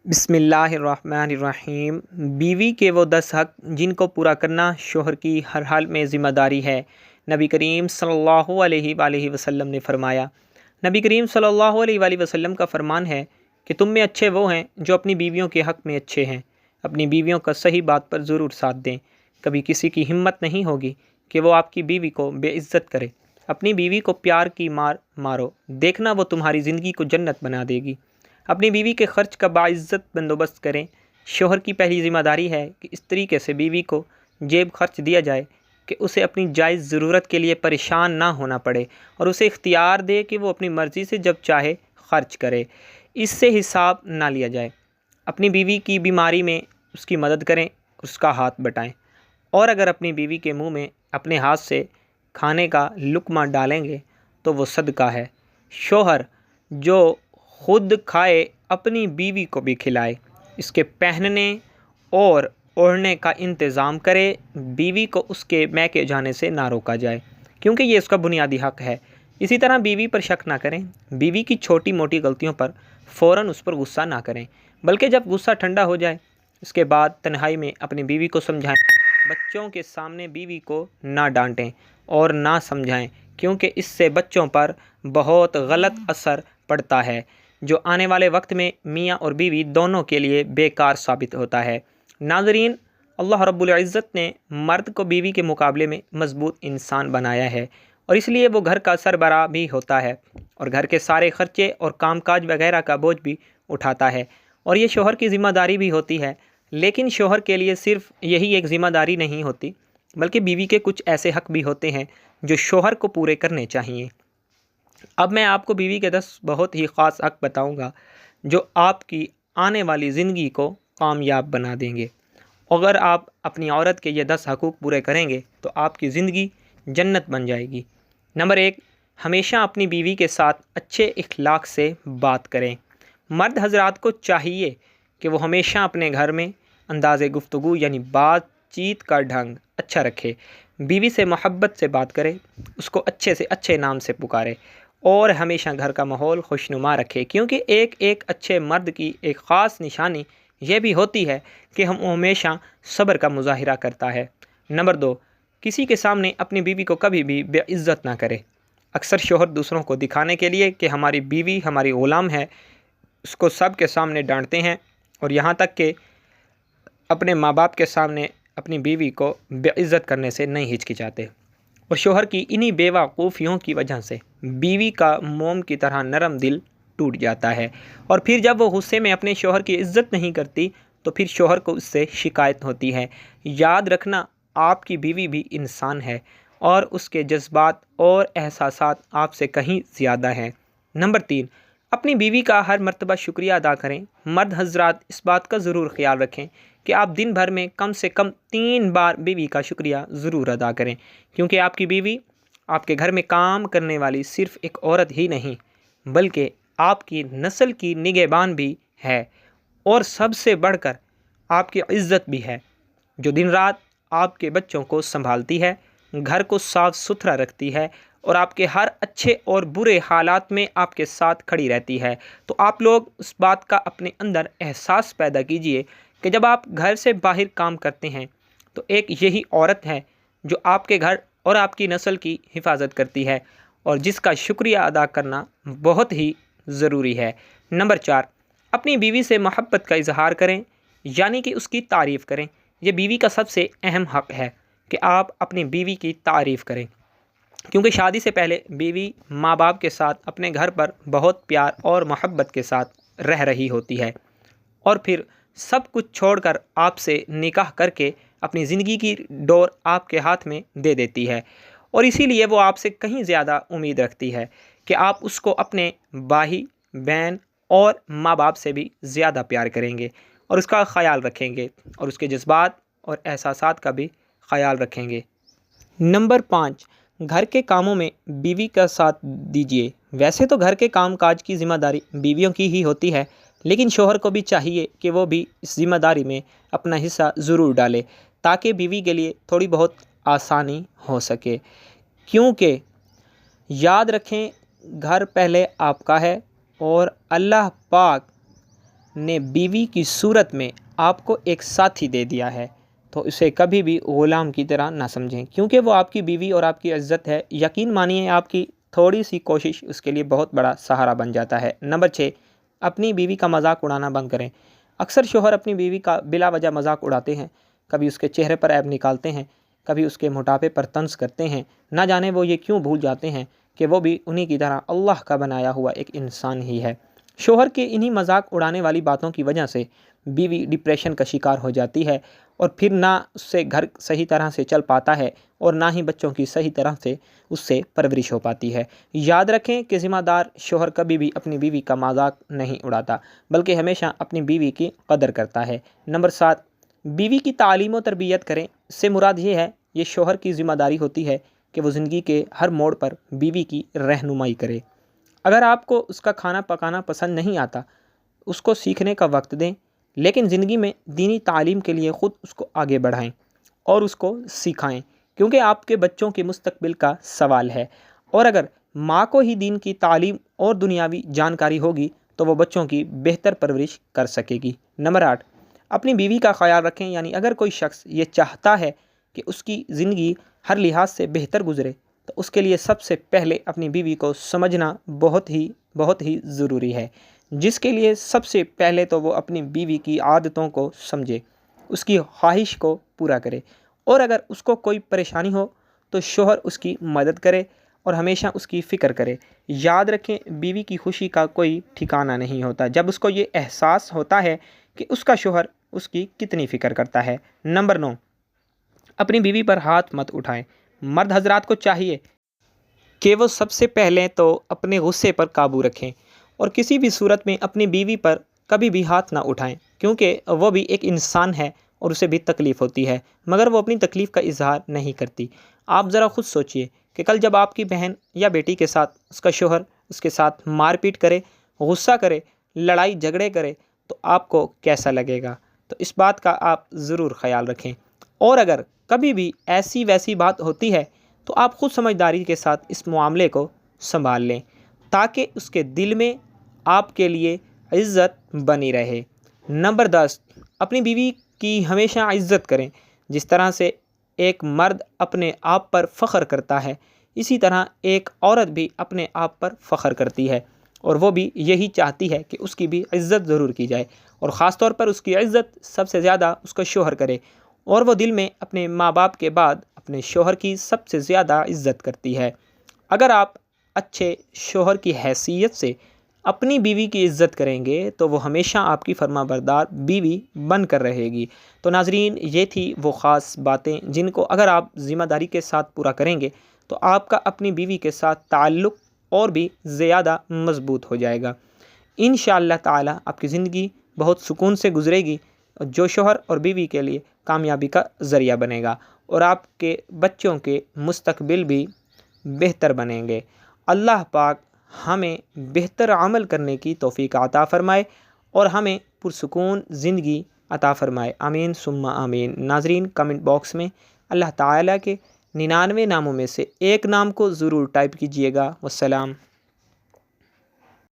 بسم اللہ الرحمن الرحیم۔ بیوی کے وہ 10 حق جن کو پورا کرنا شوہر کی ہر حال میں ذمہ داری ہے۔ نبی کریم صلی اللہ علیہ وآلہ وسلم نے فرمایا، نبی کریم صلی اللہ علیہ وآلہ وسلم کا فرمان ہے کہ تم میں اچھے وہ ہیں جو اپنی بیویوں کے حق میں اچھے ہیں۔ اپنی بیویوں کا صحیح بات پر ضرور ساتھ دیں۔ کبھی کسی کی ہمت نہیں ہوگی کہ وہ آپ کی بیوی کو بے عزت کرے۔ اپنی بیوی کو پیار کی مار مارو، دیکھنا وہ تمہاری زندگی کو جنت بنا دے گی۔ اپنی بیوی کے خرچ کا باعزت بندوبست کریں۔ شوہر کی پہلی ذمہ داری ہے کہ اس طریقے سے بیوی کو جیب خرچ دیا جائے کہ اسے اپنی جائز ضرورت کے لیے پریشان نہ ہونا پڑے، اور اسے اختیار دے کہ وہ اپنی مرضی سے جب چاہے خرچ کرے، اس سے حساب نہ لیا جائے۔ اپنی بیوی کی بیماری میں اس کی مدد کریں، اس کا ہاتھ بٹائیں، اور اگر اپنی بیوی کے منہ میں اپنے ہاتھ سے کھانے کا لقمہ ڈالیں گے تو وہ صدقہ ہے۔ شوہر جو خود کھائے اپنی بیوی کو بھی کھلائے، اس کے پہننے اور اوڑھنے کا انتظام کرے۔ بیوی کو اس کے میکے جانے سے نہ روکا جائے، کیونکہ یہ اس کا بنیادی حق ہے۔ اسی طرح بیوی پر شک نہ کریں۔ بیوی کی چھوٹی موٹی غلطیوں پر فوراً اس پر غصہ نہ کریں، بلکہ جب غصہ ٹھنڈا ہو جائے اس کے بعد تنہائی میں اپنی بیوی کو سمجھائیں۔ بچوں کے سامنے بیوی کو نہ ڈانٹیں اور نہ سمجھائیں، کیونکہ اس سے بچوں پر بہت غلط اثر پڑتا ہے، جو آنے والے وقت میں میاں اور بیوی دونوں کے لیے بیکار ثابت ہوتا ہے۔ ناظرین، اللہ رب العزت نے مرد کو بیوی کے مقابلے میں مضبوط انسان بنایا ہے، اور اس لیے وہ گھر کا سربراہ بھی ہوتا ہے اور گھر کے سارے خرچے اور کام کاج وغیرہ کا بوجھ بھی اٹھاتا ہے، اور یہ شوہر کی ذمہ داری بھی ہوتی ہے۔ لیکن شوہر کے لیے صرف یہی ایک ذمہ داری نہیں ہوتی، بلکہ بیوی کے کچھ ایسے حق بھی ہوتے ہیں جو شوہر کو پورے کرنے چاہیے۔ اب میں آپ کو بیوی کے 10 بہت ہی خاص حق بتاؤں گا جو آپ کی آنے والی زندگی کو کامیاب بنا دیں گے۔ اگر آپ اپنی عورت کے یہ 10 حقوق پورے کریں گے تو آپ کی زندگی جنت بن جائے گی۔ نمبر 1، ہمیشہ اپنی بیوی کے ساتھ اچھے اخلاق سے بات کریں۔ مرد حضرات کو چاہیے کہ وہ ہمیشہ اپنے گھر میں انداز گفتگو یعنی بات چیت کا ڈھنگ اچھا رکھے۔ بیوی سے محبت سے بات کرے، اس کو اچھے سے اچھے نام سے پکارے، اور ہمیشہ گھر کا ماحول خوشنما رکھے، کیونکہ ایک اچھے مرد کی ایک خاص نشانی یہ بھی ہوتی ہے کہ ہم ہمیشہ صبر کا مظاہرہ کرتا ہے۔ نمبر 2، کسی کے سامنے اپنی بیوی کو کبھی بھی بے عزت نہ کرے۔ اکثر شوہر دوسروں کو دکھانے کے لیے کہ ہماری بیوی ہماری غلام ہے، اس کو سب کے سامنے ڈانٹتے ہیں، اور یہاں تک کہ اپنے ماں باپ کے سامنے اپنی بیوی کو بے عزت کرنے سے نہیں ہچکچاتے، اور شوہر کی انہی بے وقوفیوں کی وجہ سے بیوی کا موم کی طرح نرم دل ٹوٹ جاتا ہے، اور پھر جب وہ غصے میں اپنے شوہر کی عزت نہیں کرتی تو پھر شوہر کو اس سے شکایت ہوتی ہے۔ یاد رکھنا، آپ کی بیوی بھی انسان ہے اور اس کے جذبات اور احساسات آپ سے کہیں زیادہ ہیں۔ نمبر 3، اپنی بیوی کا ہر مرتبہ شکریہ ادا کریں۔ مرد حضرات اس بات کا ضرور خیال رکھیں کہ آپ دن بھر میں کم سے کم 3 بار بیوی کا شکریہ ضرور ادا کریں، کیونکہ آپ کی بیوی آپ کے گھر میں کام کرنے والی صرف ایک عورت ہی نہیں، بلکہ آپ کی نسل کی نگہبان بھی ہے، اور سب سے بڑھ کر آپ کی عزت بھی ہے، جو دن رات آپ کے بچوں کو سنبھالتی ہے، گھر کو صاف ستھرا رکھتی ہے، اور آپ کے ہر اچھے اور برے حالات میں آپ کے ساتھ کھڑی رہتی ہے۔ تو آپ لوگ اس بات کا اپنے اندر احساس پیدا کیجئے کہ جب آپ گھر سے باہر کام کرتے ہیں تو ایک یہی عورت ہے جو آپ کے گھر اور آپ کی نسل کی حفاظت کرتی ہے، اور جس کا شکریہ ادا کرنا بہت ہی ضروری ہے۔ نمبر 4، اپنی بیوی سے محبت کا اظہار کریں، یعنی کہ اس کی تعریف کریں۔ یہ بیوی کا سب سے اہم حق ہے کہ آپ اپنی بیوی کی تعریف کریں، کیونکہ شادی سے پہلے بیوی ماں باپ کے ساتھ اپنے گھر پر بہت پیار اور محبت کے ساتھ رہ رہی ہوتی ہے، اور پھر سب کچھ چھوڑ کر آپ سے نکاح کر کے اپنی زندگی کی ڈور آپ کے ہاتھ میں دے دیتی ہے، اور اسی لیے وہ آپ سے کہیں زیادہ امید رکھتی ہے کہ آپ اس کو اپنے بھائی بہن اور ماں باپ سے بھی زیادہ پیار کریں گے، اور اس کا خیال رکھیں گے، اور اس کے جذبات اور احساسات کا بھی خیال رکھیں گے۔ نمبر 5، گھر کے کاموں میں بیوی کا ساتھ دیجیے۔ ویسے تو گھر کے کام کاج کی ذمہ داری بیویوں کی ہی ہوتی ہے، لیکن شوہر کو بھی چاہیے کہ وہ بھی اس ذمہ داری میں اپنا حصہ ضرور ڈالے، تاکہ بیوی کے لیے تھوڑی بہت آسانی ہو سکے۔ کیونکہ یاد رکھیں، گھر پہلے آپ کا ہے، اور اللہ پاک نے بیوی کی صورت میں آپ کو ایک ساتھی دے دیا ہے تو اسے کبھی بھی غلام کی طرح نہ سمجھیں، کیونکہ وہ آپ کی بیوی اور آپ کی عزت ہے۔ یقین مانیے آپ کی تھوڑی سی کوشش اس کے لیے بہت بڑا سہارا بن جاتا ہے۔ نمبر 6، اپنی بیوی کا مذاق اڑانا بند کریں۔ اکثر شوہر اپنی بیوی کا بلا وجہ مذاق اڑاتے ہیں، کبھی اس کے چہرے پر عیب نکالتے ہیں، کبھی اس کے موٹاپے پر طنز کرتے ہیں۔ نہ جانے وہ یہ کیوں بھول جاتے ہیں کہ وہ بھی انہی کی طرح اللہ کا بنایا ہوا ایک انسان ہی ہے۔ شوہر کے انہی مذاق اڑانے والی باتوں کی وجہ سے بیوی ڈپریشن کا شکار ہو جاتی ہے اور پھر نہ اس سے گھر صحیح طرح سے چل پاتا ہے اور نہ ہی بچوں کی صحیح طرح سے اس سے پرورش ہو پاتی ہے۔ یاد رکھیں کہ ذمہ دار شوہر کبھی بھی اپنی بیوی کا مذاق نہیں اڑاتا، بلکہ ہمیشہ اپنی بیوی کی قدر کرتا ہے۔ نمبر 7، بیوی کی تعلیم و تربیت کریں۔ اس سے مراد یہ ہے، یہ شوہر کی ذمہ داری ہوتی ہے کہ وہ زندگی کے ہر موڑ پر بیوی کی رہنمائی کرے۔ اگر آپ کو اس کا کھانا پکانا پسند نہیں آتا، اس کو سیکھنے کا وقت دیں، لیکن زندگی میں دینی تعلیم کے لیے خود اس کو آگے بڑھائیں اور اس کو سکھائیں، کیونکہ آپ کے بچوں کے مستقبل کا سوال ہے۔ اور اگر ماں کو ہی دین کی تعلیم اور دنیاوی جانکاری ہوگی تو وہ بچوں کی بہتر پرورش کر سکے گی۔ نمبر 8، اپنی بیوی کا خیال رکھیں، یعنی اگر کوئی شخص یہ چاہتا ہے کہ اس کی زندگی ہر لحاظ سے بہتر گزرے تو اس کے لیے سب سے پہلے اپنی بیوی کو سمجھنا بہت ہی ضروری ہے، جس کے لیے سب سے پہلے تو وہ اپنی بیوی کی عادتوں کو سمجھے، اس کی خواہش کو پورا کرے، اور اگر اس کو کوئی پریشانی ہو تو شوہر اس کی مدد کرے اور ہمیشہ اس کی فکر کرے۔ یاد رکھیں، بیوی کی خوشی کا کوئی ٹھکانہ نہیں ہوتا جب اس کو یہ احساس ہوتا ہے کہ اس کا شوہر اس کی کتنی فکر کرتا ہے۔ نمبر 9، اپنی بیوی پر ہاتھ مت اٹھائیں۔ مرد حضرات کو چاہیے کہ وہ سب سے پہلے تو اپنے غصے پر قابو رکھیں اور کسی بھی صورت میں اپنی بیوی پر کبھی بھی ہاتھ نہ اٹھائیں، کیونکہ وہ بھی ایک انسان ہے اور اسے بھی تکلیف ہوتی ہے، مگر وہ اپنی تکلیف کا اظہار نہیں کرتی۔ آپ ذرا خود سوچئے کہ کل جب آپ کی بہن یا بیٹی کے ساتھ اس کا شوہر اس کے ساتھ مار پیٹ کرے، غصہ کرے، لڑائی جھگڑے کرے تو آپ کو کیسا لگے گا؟ تو اس بات کا آپ ضرور خیال رکھیں، اور اگر کبھی بھی ایسی ویسی بات ہوتی ہے تو آپ خود سمجھداری کے ساتھ اس معاملے کو سنبھال لیں تاکہ اس کے دل میں آپ کے لیے عزت بنی رہے۔ نمبر 10، اپنی بیوی کی ہمیشہ عزت کریں۔ جس طرح سے ایک مرد اپنے آپ پر فخر کرتا ہے، اسی طرح ایک عورت بھی اپنے آپ پر فخر کرتی ہے، اور وہ بھی یہی چاہتی ہے کہ اس کی بھی عزت ضرور کی جائے، اور خاص طور پر اس کی عزت سب سے زیادہ اس کا شوہر کرے، اور وہ دل میں اپنے ماں باپ کے بعد اپنے شوہر کی سب سے زیادہ عزت کرتی ہے۔ اگر آپ اچھے شوہر کی حیثیت سے اپنی بیوی کی عزت کریں گے تو وہ ہمیشہ آپ کی فرما بردار بیوی بن کر رہے گی۔ تو ناظرین، یہ تھی وہ خاص باتیں جن کو اگر آپ ذمہ داری کے ساتھ پورا کریں گے تو آپ کا اپنی بیوی کے ساتھ تعلق اور بھی زیادہ مضبوط ہو جائے گا۔ انشاءاللہ تعالی آپ کی زندگی بہت سکون سے گزرے گی، جو شوہر اور بیوی کے لیے کامیابی کا ذریعہ بنے گا، اور آپ کے بچوں کے مستقبل بھی بہتر بنیں گے۔ اللہ پاک ہمیں بہتر عمل کرنے کی توفیق عطا فرمائے اور ہمیں پرسکون زندگی عطا فرمائے، آمین ثم آمین۔ ناظرین، کمنٹ باکس میں اللہ تعالیٰ کے 99 ناموں میں سے ایک نام کو ضرور ٹائپ کیجیے گا۔ والسلام۔